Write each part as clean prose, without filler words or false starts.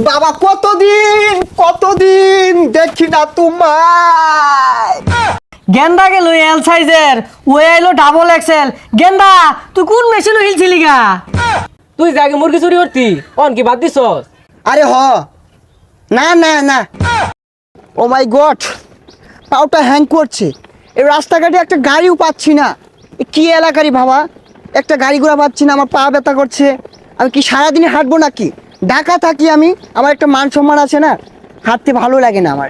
বাবা কতদিন দেখি না তোমায়। গেন্দা গেল এল সাইজের, ও এলো ডাবল এক্সেল। গেন্দা তুই কোন মেশিন হিলছিলি গা? তুই যে আগে মুরগি চুরি করতি অন কি বাদ দিছস? আরে না ও মাই গড, পাউটা হ্যাং করছে। এই রাস্তাঘাটে একটা গাড়িও পাচ্ছি না। কি এলাকারই বাবা, একটা গাড়ি ঘোড়া পাচ্ছি না, আমার পা ব্যথা করছে। আমি কি সারাদিনে হাঁটবো নাকি? ঢাকা থাকি আমি, আমার একটা মান সম্মান আছে না, হাঁটতে ভালো লাগে না আমার।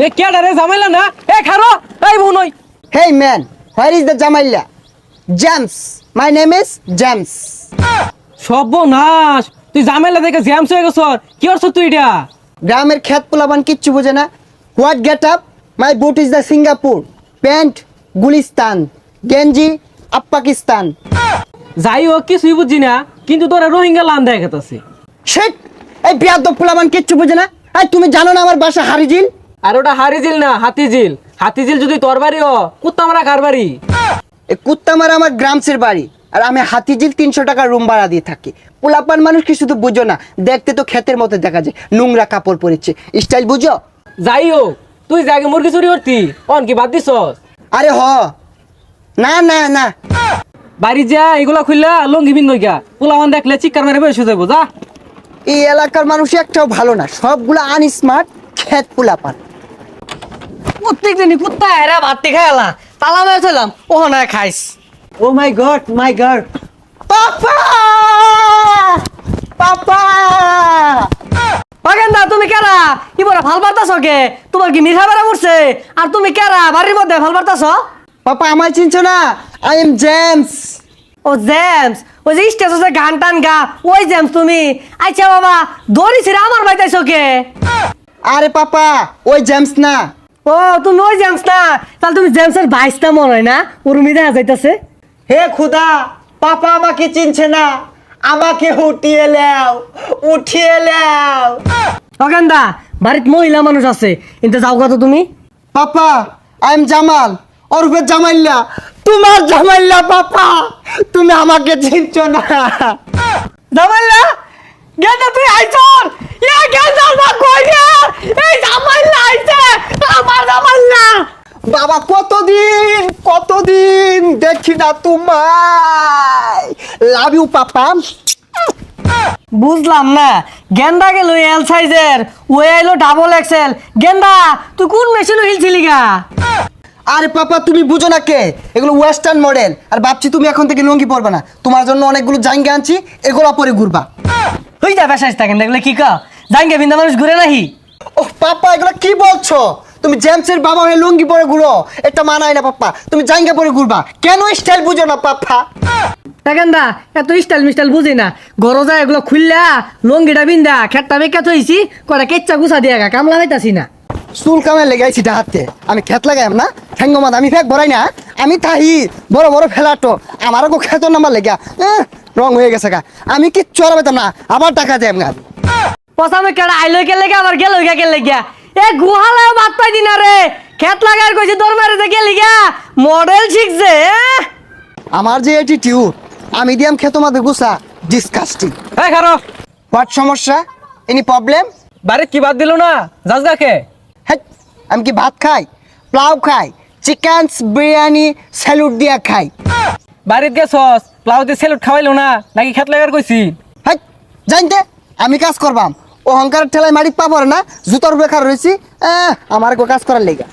এ কেডা রে ঝামেলা না? এ খারো এই বুনই। Hey man, where is the জামাইলা? James, my name is James. সর্বনাশ, তুই ঝামেলা দেখে জ্যামস হয়ে গেছ। কি করছ তুই এটা? গ্রামের খেত পোলাবান কিচ্ছু বোঝে না। What get up? My boot is the Singapore, pant Gulistan, গেঞ্জি আপ পাকিস্তান। যাই হোক কিছুই বুঝছি না, কিন্তু তোরা রোহিঙ্গা লান দেখাতেছে। শেট, এই বিয়াদব পোলাবান কিচ্ছু বোঝে না। এই তুমি জানো না আমার বাসা হারিজিল? আর ওটা হারিজিল না হাতিঝিল। হাতিঝিল যদি তোর বাড়ি ও, কুত্তা মারা কার বাড়ি? এই কুত্তামারা আমার গ্রামসের বাড়ি, আর আমি হাতিঝিল 300 টাকা রুম ভাড়া দিয়ে থাকি। পোলাপান মানুষ কি শুধু বুঝো না, দেখতে তো ক্ষেতের মতো দেখা যায়, নোংরা কাপড় পরেছে, স্টাইল বুঝো? যাই হোক, তুই যে আগে মুরগি চুরি করতি অন কি বাদ দিছস? আরে না বাড়ি যা এগুলা খুললা লঙ্গি বিন নইকা পোলাওয়ান দেখলে চিৎকার মেরে বসে যাবো যা। এই এলাকার মানুষ একটাও ভালো না, সবগুলো আনস্মার্ট ক্ষেত পোলাপান। প্রত্যেক দিনই কুত্তা এরা ভাতটি খাইলা তালা মেরে চলাম ও না খাইস। ও মাই গড পাপা পাপা। গেন্দা তুমি কেরা ইবরা ভাল পারতাছ কে? তোমার কি মিঠা বেড়া উঠছে? আর তুমি কেরা বাড়ির মধ্যে ভাল পারতাছ? পাপা আমায় চিনছো না? I am James. ও জেমস, ওই যে স্টেজে গান টান গা, ওই জেমস তুমি? আচ্ছা বাবা, দড়ি ছিড়ে আমার বাইতাইছ কে? আরে পাপা, ওই জেমস না। ও তুমি ওই জেমস না? তাহলে তুমি জেমসের ভাইসটা মনে হয় না? উর্মি দেখা যাইতাছে। হে খুদা, পাপা আমাকে চিনছে না, আমাকে উঠিয়ে লেও। গেন্দা বাড়িতে মহিলা মানুষ আছে, কিন্তু যাও কত তুমি? পাপা আই এম জামাল, ওরফে জামাইল্লা, তোমার জামাইল্লা। পাপা তুমি আমাকে চিনছো না। জামাইলা গেন্দা তুই আইছর? ইয়া গেন্দা না কই রে? এই জামাইলা আইছে, আমার জামাইলা। বাবা কতদিন দেখি না তোমায়। Love you papa. বুঝলাম না, গেন্দা গেল এল সাইজের, ও এলো ডাবল এক্সেল। গেন্দা তুই কোন মেশিন হিলছিলি গা? আরে পাপা তুমি বুঝো না কে, এগুলো ওয়েস্টার্ন মডেল। আর ভাবছি তুমি এখন থেকে লুঙ্গি পরবে না, তোমার জন্য অনেকগুলো জাঙ্গা আনছি, এগুলো পরে ঘুরবা। হই যা বেসাইস থাকেন দেখলে কি কা জাঙ্গে বিন্দা মানুষ ঘুরে নাহি। ও পাপা এগুলো কি বলছো? তুমি জেমসের বাবা হয়ে লুঙ্গি পরে ঘুরো, এটা মানায় না পাপা। তুমি জাঙ্গা পরে ঘুরবা কেন? স্টাইল বুঝো না পাপা। গেন্দা এত স্টাইল মিস্টাইল বুঝি না, ঘর যায় এগুলো খুললা লঙ্গিটা বিন্দা খেটটা বেকা থইছি, কটা কেচ্চা গুছা দিয়া গা কামলা হইতাছি না। চুল কামে লেগাইছি হাতে, আমি খেত লাগাইম না ঠেঙ্গমাত, আমি ফেক ভরাই না, আমি তাহি বড় ফেলাটো আমারও খেত নামার লেগা রং হয়ে গেছে গা। আমি কিচ্ছু আর পেতাম না, আবার টাকা দেব গা। পসামে কেডা আইলো কে লেগে আবার গেল কে লেগিয়া? এ গুহালায় বাদ পাই দিনা রে, খেত লাগার কইছি তোর মারে যে গেলি গা মডেল শিখছে। আমার যে অ্যাটিটিউড, আমি দিয়াম খেত মাঝে গুছা, ডিসকাস্টিং। এই খারো, হোয়াট সমস্যা? Any problem? বাড়িতে কি বাদ দিল না? যাস গাকে। হ্যাঁ, আমি কি ভাত খাই, প্লাউ খাই, চিকেন বিরিয়ানি স্যালুট দিয়া খাই। বাড়িতে গেছস প্লাউতে সেলুট খাওয়াইলো না নাকি খেত লাগার কইছি? হ্যাঁ জানতে আমি কাজ করবাম, অহংকারের ঠেলায় মাটির পা পড়ে না, জুতোর বেকার রয়েছি, আমার কাজ করার লেগা।